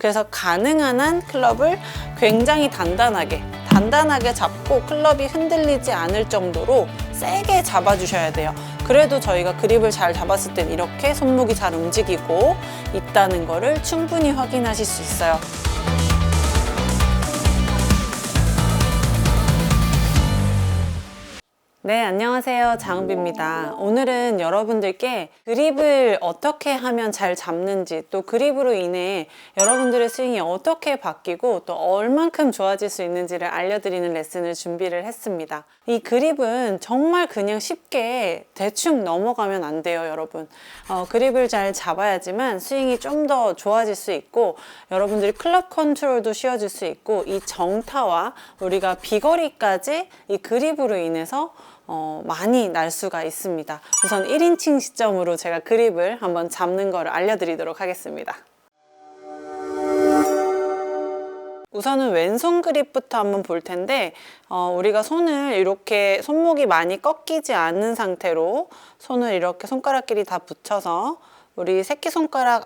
그래서 가능한 한 클럽을 굉장히 단단하게 잡고 클럽이 흔들리지 않을 정도로 세게 잡아주셔야 돼요. 그래도 저희가 그립을 잘 잡았을 땐 이렇게 손목이 잘 움직이고 있다는 거를 충분히 확인하실 수 있어요. 네, 안녕하세요. 장은비입니다. 오늘은 여러분들께 그립을 어떻게 하면 잘 잡는지, 또 그립으로 인해 여러분들의 스윙이 어떻게 바뀌고 또 얼만큼 좋아질 수 있는지를 알려드리는 레슨을 준비를 했습니다. 이 그립은 정말 그냥 쉽게 대충 넘어가면 안 돼요, 여러분. 그립을 잘 잡아야지만 스윙이 좀 더 좋아질 수 있고, 여러분들이 클럽 컨트롤도 쉬워질 수 있고, 이 정타와 우리가 비거리까지 이 그립으로 인해서 많이 날 수가 있습니다. 우선 1인칭 시점으로 제가 그립을 한번 잡는 거를 알려드리도록 하겠습니다. 우선은 왼손 그립부터 한번 볼 텐데, 우리가 손을 이렇게 손목이 많이 꺾이지 않는 상태로 손을 이렇게 손가락끼리 다 붙여서 우리 새끼손가락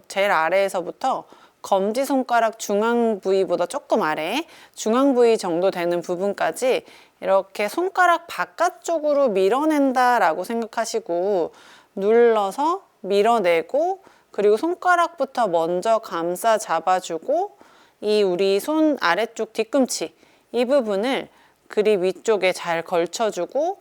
제일 아래에서부터 검지손가락 중앙 부위보다 조금 아래, 중앙 부위 정도 되는 부분까지 이렇게 손가락 바깥쪽으로 밀어낸다 라고 생각하시고 눌러서 밀어내고, 그리고 손가락부터 먼저 감싸 잡아주고, 이 우리 손 아래쪽 뒤꿈치 이 부분을 그립 위쪽에 잘 걸쳐주고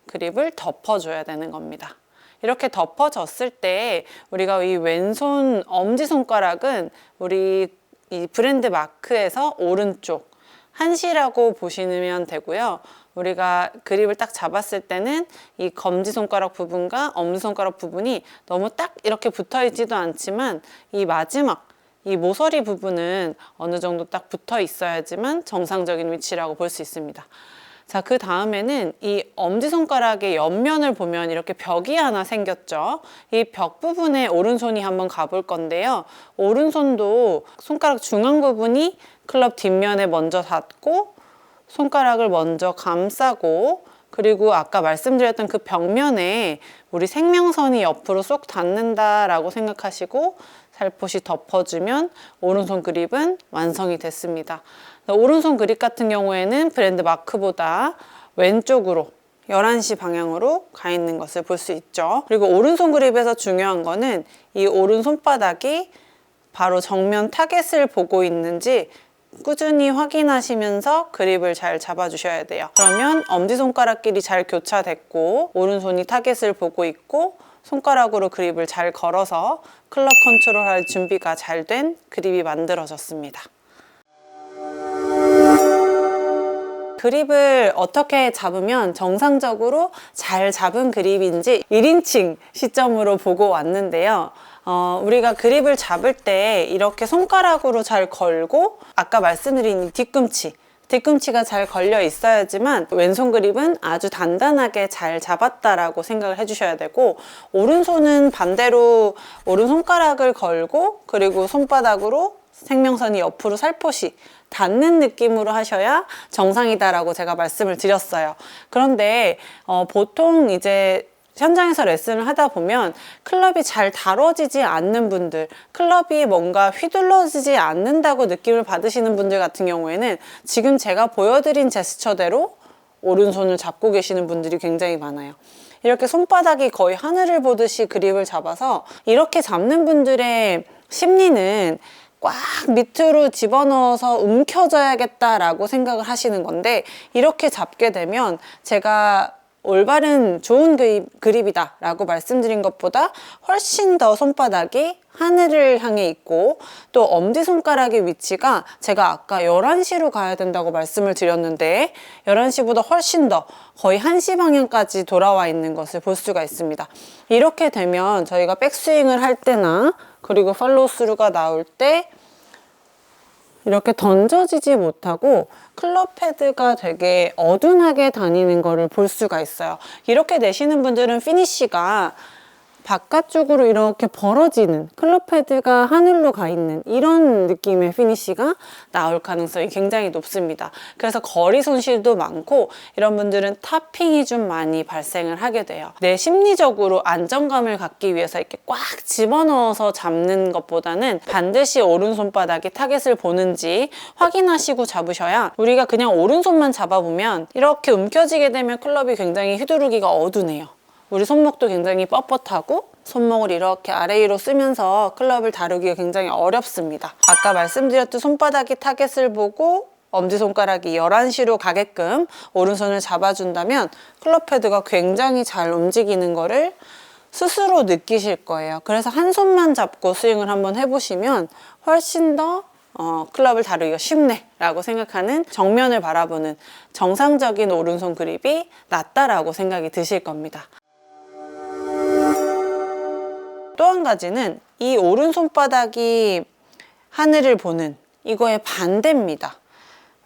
그립을 덮어줘야 되는 겁니다. 이렇게 덮어졌을 때 우리가 이 왼손 엄지손가락은 우리 이 브랜드 마크에서 오른쪽 한시라고 보시면 되고요. 우리가 그립을 딱 잡았을 때는 이 검지손가락 부분과 엄지손가락 부분이 너무 딱 이렇게 붙어 있지도 않지만 이 마지막 이 모서리 부분은 어느 정도 딱 붙어 있어야지만 정상적인 위치라고 볼 수 있습니다. 자, 그 다음에는 이 엄지손가락의 옆면을 보면 이렇게 벽이 하나 생겼죠. 이 벽 부분에 오른손이 한번 가볼 건데요. 오른손도 손가락 중앙 부분이 클럽 뒷면에 먼저 닿고 손가락을 먼저 감싸고, 그리고 아까 말씀드렸던 그 벽면에 우리 생명선이 옆으로 쏙 닿는다라고 생각하시고 살포시 덮어주면 오른손 그립은 완성이 됐습니다. 오른손 그립 같은 경우에는 브랜드 마크보다 왼쪽으로 11시 방향으로 가 있는 것을 볼 수 있죠. 그리고 오른손 그립에서 중요한 거는 이 오른손바닥이 바로 정면 타겟을 보고 있는지 꾸준히 확인하시면서 그립을 잘 잡아주셔야 돼요. 그러면 엄지손가락끼리 잘 교차됐고 오른손이 타겟을 보고 있고 손가락으로 그립을 잘 걸어서 클럽 컨트롤할 준비가 잘 된 그립이 만들어졌습니다. 그립을 어떻게 잡으면 정상적으로 잘 잡은 그립인지 1인칭 시점으로 보고 왔는데요. 우리가 그립을 잡을 때 이렇게 손가락으로 잘 걸고, 아까 말씀드린 뒤꿈치가 잘 걸려 있어야지만 왼손 그립은 아주 단단하게 잘 잡았다라고 생각을 해주셔야 되고, 오른손은 반대로 오른손가락을 걸고 그리고 손바닥으로 생명선이 옆으로 살포시 닿는 느낌으로 하셔야 정상이다라고 제가 말씀을 드렸어요. 그런데 보통 이제 현장에서 레슨을 하다 보면 클럽이 잘 다뤄지지 않는 분들, 클럽이 뭔가 휘둘러지지 않는다고 느낌을 받으시는 분들 같은 경우에는 지금 제가 보여드린 제스처대로 오른손을 잡고 계시는 분들이 굉장히 많아요. 이렇게 손바닥이 거의 하늘을 보듯이 그립을 잡아서 이렇게 잡는 분들의 심리는 꽉 밑으로 집어넣어서 움켜져야겠다라고 생각을 하시는 건데, 이렇게 잡게 되면 제가 올바른 좋은 그립이다 라고 말씀드린 것보다 훨씬 더 손바닥이 하늘을 향해 있고, 또 엄지손가락의 위치가 제가 아까 11시로 가야 된다고 말씀을 드렸는데 11시보다 훨씬 더 거의 1시 방향까지 돌아와 있는 것을 볼 수가 있습니다. 이렇게 되면 저희가 백스윙을 할 때나 그리고 팔로우 스루가 나올 때 이렇게 던져지지 못하고 클럽 헤드가 되게 어둔하게 다니는 거를 볼 수가 있어요. 이렇게 내시는 분들은 피니쉬가 바깥쪽으로 이렇게 벌어지는 클럽 헤드가 하늘로 가 있는 이런 느낌의 피니쉬가 나올 가능성이 굉장히 높습니다. 그래서 거리 손실도 많고 이런 분들은 타핑이 좀 많이 발생을 하게 돼요. 내 심리적으로 안정감을 갖기 위해서 이렇게 꽉 집어넣어서 잡는 것보다는 반드시 오른손바닥이 타겟을 보는지 확인하시고 잡으셔야, 우리가 그냥 오른손만 잡아보면 이렇게 움켜쥐게 되면 클럽이 굉장히 휘두르기가 어두네요. 우리 손목도 굉장히 뻣뻣하고 손목을 이렇게 아래 위로 쓰면서 클럽을 다루기가 굉장히 어렵습니다. 아까 말씀드렸듯 손바닥이 타겟을 보고 엄지손가락이 11시로 가게끔 오른손을 잡아준다면 클럽 헤드가 굉장히 잘 움직이는 거를 스스로 느끼실 거예요. 그래서 한 손만 잡고 스윙을 한번 해보시면 훨씬 더 클럽을 다루기가 쉽네 라고 생각하는, 정면을 바라보는 정상적인 오른손 그립이 낫다라고 생각이 드실 겁니다. 또 한 가지는 이 오른손바닥이 하늘을 보는 이거의 반대입니다.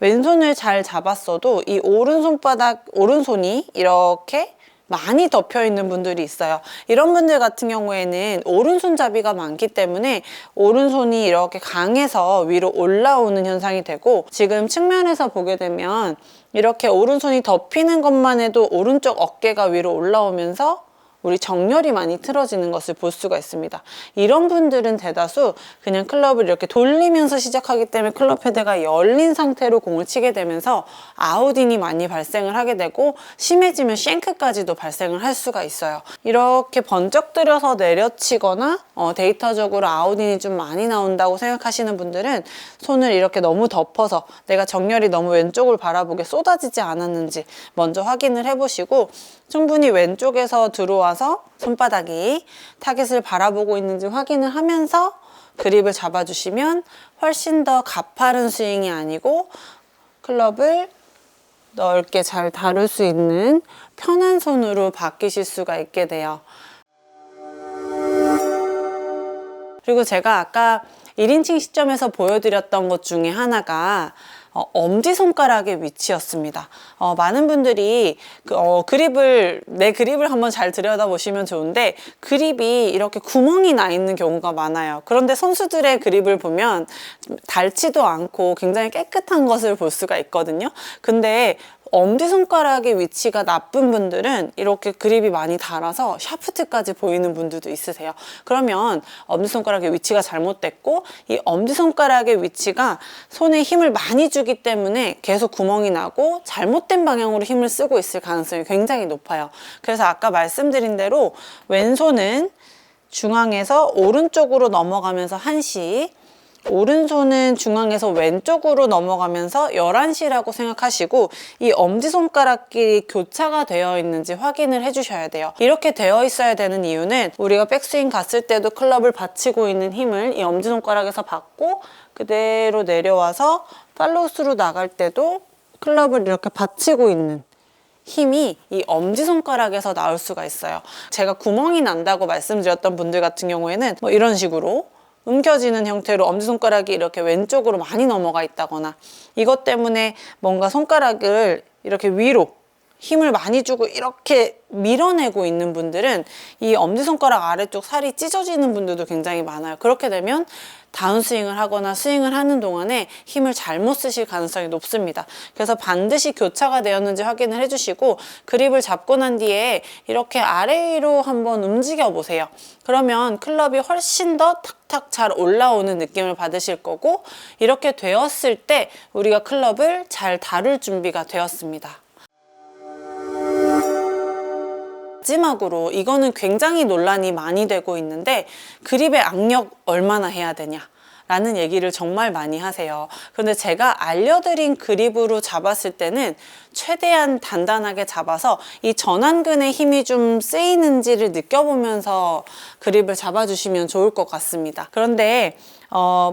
왼손을 잘 잡았어도 이 오른손이 이렇게 많이 덮여 있는 분들이 있어요. 이런 분들 같은 경우에는 오른손잡이가 많기 때문에 오른손이 이렇게 강해서 위로 올라오는 현상이 되고, 지금 측면에서 보게 되면 이렇게 오른손이 덮이는 것만 해도 오른쪽 어깨가 위로 올라오면서 우리 정렬이 많이 틀어지는 것을 볼 수가 있습니다. 이런 분들은 대다수 그냥 클럽을 이렇게 돌리면서 시작하기 때문에 클럽 헤드가 열린 상태로 공을 치게 되면서 아웃인이 많이 발생을 하게 되고, 심해지면 쉔크까지도 발생을 할 수가 있어요. 이렇게 번쩍들여서 내려치거나 데이터적으로 아웃인이 좀 많이 나온다고 생각하시는 분들은 손을 이렇게 너무 덮어서 내가 정렬이 너무 왼쪽을 바라보게 쏟아지지 않았는지 먼저 확인을 해보시고, 충분히 왼쪽에서 들어와서 손바닥이 타겟을 바라보고 있는지 확인을 하면서 그립을 잡아주시면 훨씬 더 가파른 스윙이 아니고 클럽을 넓게 잘 다룰 수 있는 편한 손으로 바뀌실 수가 있게 돼요. 그리고 제가 아까 1인칭 시점에서 보여드렸던 것 중에 하나가 엄지손가락의 위치였습니다. 많은 분들이 내 그립을 한번 잘 들여다보시면 좋은데, 그립이 이렇게 구멍이 나 있는 경우가 많아요. 그런데 선수들의 그립을 보면 닳지도 않고 굉장히 깨끗한 것을 볼 수가 있거든요. 근데 엄지손가락의 위치가 나쁜 분들은 이렇게 그립이 많이 닳아서 샤프트까지 보이는 분들도 있으세요. 그러면 엄지손가락의 위치가 잘못됐고, 이 엄지손가락의 위치가 손에 힘을 많이 주기 때문에 계속 구멍이 나고 잘못된 방향으로 힘을 쓰고 있을 가능성이 굉장히 높아요. 그래서 아까 말씀드린 대로 왼손은 중앙에서 오른쪽으로 넘어가면서 1시, 오른손은 중앙에서 왼쪽으로 넘어가면서 11시라고 생각하시고, 이 엄지손가락끼리 교차가 되어 있는지 확인을 해주셔야 돼요. 이렇게 되어 있어야 되는 이유는 우리가 백스윙 갔을 때도 클럽을 받치고 있는 힘을 이 엄지손가락에서 받고 그대로 내려와서 팔로우스루 나갈 때도 클럽을 이렇게 받치고 있는 힘이 이 엄지손가락에서 나올 수가 있어요. 제가 구멍이 난다고 말씀드렸던 분들 같은 경우에는 이런 식으로 움켜쥐는 형태로 엄지손가락이 이렇게 왼쪽으로 많이 넘어가 있다거나, 이것 때문에 뭔가 손가락을 이렇게 위로 힘을 많이 주고 이렇게 밀어내고 있는 분들은 이 엄지손가락 아래쪽 살이 찢어지는 분들도 굉장히 많아요. 그렇게 되면 다운스윙을 하거나 스윙을 하는 동안에 힘을 잘못 쓰실 가능성이 높습니다. 그래서 반드시 교차가 되었는지 확인을 해주시고, 그립을 잡고 난 뒤에 이렇게 아래 위로 한번 움직여 보세요. 그러면 클럽이 훨씬 더 탁탁 잘 올라오는 느낌을 받으실 거고, 이렇게 되었을 때 우리가 클럽을 잘 다룰 준비가 되었습니다. 마지막으로, 이거는 굉장히 논란이 많이 되고 있는데, 그립의 악력 얼마나 해야 되냐 라는 얘기를 정말 많이 하세요. 그런데 제가 알려드린 그립으로 잡았을 때는 최대한 단단하게 잡아서 이 전완근의 힘이 좀 쓰이는지를 느껴보면서 그립을 잡아주시면 좋을 것 같습니다. 그런데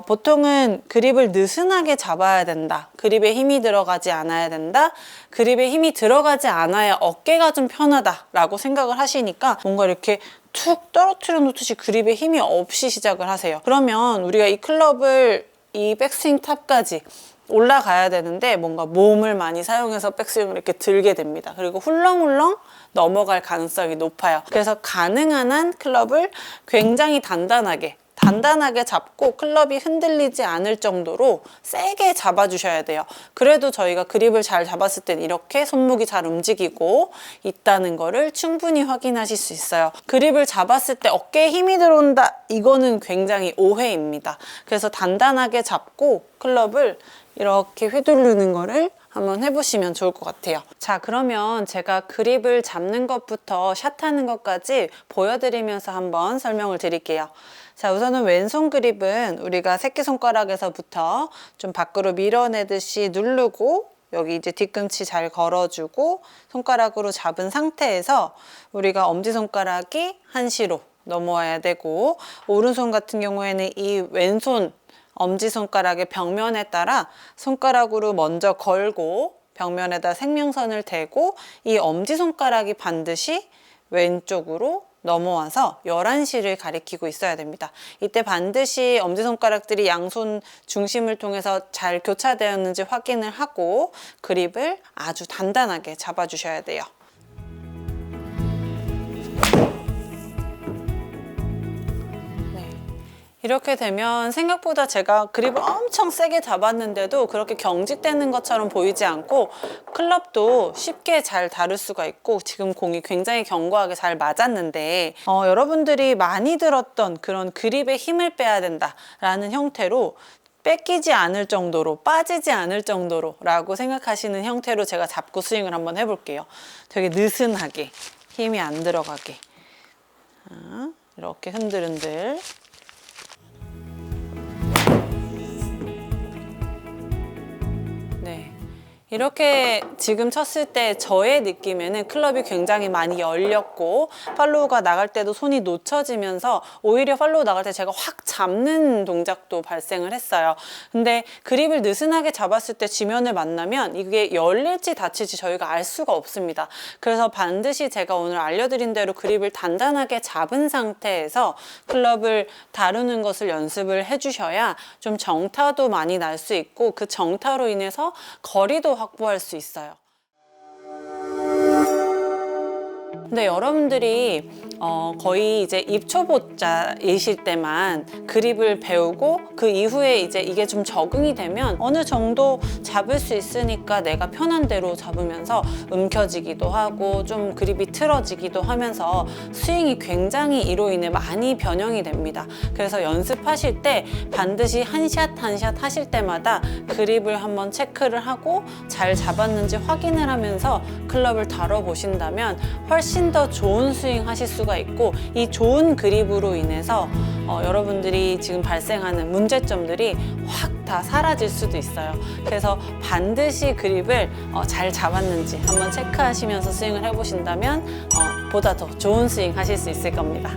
보통은 그립을 느슨하게 잡아야 된다, 그립에 힘이 들어가지 않아야 된다, 그립에 힘이 들어가지 않아야 어깨가 좀 편하다 라고 생각을 하시니까 뭔가 이렇게 툭 떨어뜨려 놓듯이 그립에 힘이 없이 시작을 하세요. 그러면 우리가 이 클럽을 이 백스윙 탑까지 올라가야 되는데 뭔가 몸을 많이 사용해서 백스윙을 이렇게 들게 됩니다. 그리고 훌렁훌렁 넘어갈 가능성이 높아요. 그래서 가능한 한 클럽을 굉장히 단단하게 잡고 클럽이 흔들리지 않을 정도로 세게 잡아주셔야 돼요. 그래도 저희가 그립을 잘 잡았을 땐 이렇게 손목이 잘 움직이고 있다는 거를 충분히 확인하실 수 있어요. 그립을 잡았을 때 어깨에 힘이 들어온다, 이거는 굉장히 오해입니다. 그래서 단단하게 잡고 클럽을 이렇게 휘두르는 거를 한번 해보시면 좋을 것 같아요. 자, 그러면 제가 그립을 잡는 것부터 샷하는 것까지 보여드리면서 한번 설명을 드릴게요. 자, 우선은 왼손 그립은 우리가 새끼손가락에서부터 좀 밖으로 밀어내듯이 누르고 여기 이제 뒤꿈치 잘 걸어주고 손가락으로 잡은 상태에서 우리가 엄지손가락이 한시로 넘어와야 되고, 오른손 같은 경우에는 이 왼손 엄지손가락의 벽면에 따라 손가락으로 먼저 걸고 벽면에다 생명선을 대고 이 엄지손가락이 반드시 왼쪽으로 넘어와서 11시를 가리키고 있어야 됩니다. 이때 반드시 엄지손가락들이 양손 중심을 통해서 잘 교차되었는지 확인을 하고 그립을 아주 단단하게 잡아주셔야 돼요. 이렇게 되면 생각보다 제가 그립을 엄청 세게 잡았는데도 그렇게 경직되는 것처럼 보이지 않고 클럽도 쉽게 잘 다룰 수가 있고, 지금 공이 굉장히 견고하게 잘 맞았는데 여러분들이 많이 들었던 그런 그립에 힘을 빼야 된다라는 형태로 뺏기지 않을 정도로, 빠지지 않을 정도로 라고 생각하시는 형태로 제가 잡고 스윙을 한번 해볼게요. 되게 느슨하게, 힘이 안 들어가게. 이렇게 흔들흔들. 이렇게 지금 쳤을 때 저의 느낌에는 클럽이 굉장히 많이 열렸고 팔로우가 나갈 때도 손이 놓쳐지면서 오히려 팔로우 나갈 때 제가 확 잡는 동작도 발생을 했어요. 근데 그립을 느슨하게 잡았을 때 지면을 만나면 이게 열릴지 닫힐지 저희가 알 수가 없습니다. 그래서 반드시 제가 오늘 알려드린 대로 그립을 단단하게 잡은 상태에서 클럽을 다루는 것을 연습을 해주셔야 좀 정타도 많이 날 수 있고, 그 정타로 인해서 거리도 확보할 수 있어요. 근데 여러분들이 거의 이제 입초보자이실 때만 그립을 배우고 그 이후에 이제 이게 좀 적응이 되면 어느 정도 잡을 수 있으니까 내가 편한 대로 잡으면서 움켜쥐기도 하고 좀 그립이 틀어지기도 하면서 스윙이 굉장히 이로 인해 많이 변형이 됩니다. 그래서 연습하실 때 반드시 한 샷 한 샷 하실 때마다 그립을 한번 체크를 하고 잘 잡았는지 확인을 하면서 클럽을 다뤄보신다면 훨씬 더 좋은 스윙 하실 수가 있고, 이 좋은 그립으로 인해서 여러분들이 지금 발생하는 문제점들이 확 다 사라질 수도 있어요. 그래서 반드시 그립을 잘 잡았는지 한번 체크하시면서 스윙을 해보신다면 보다 더 좋은 스윙 하실 수 있을 겁니다.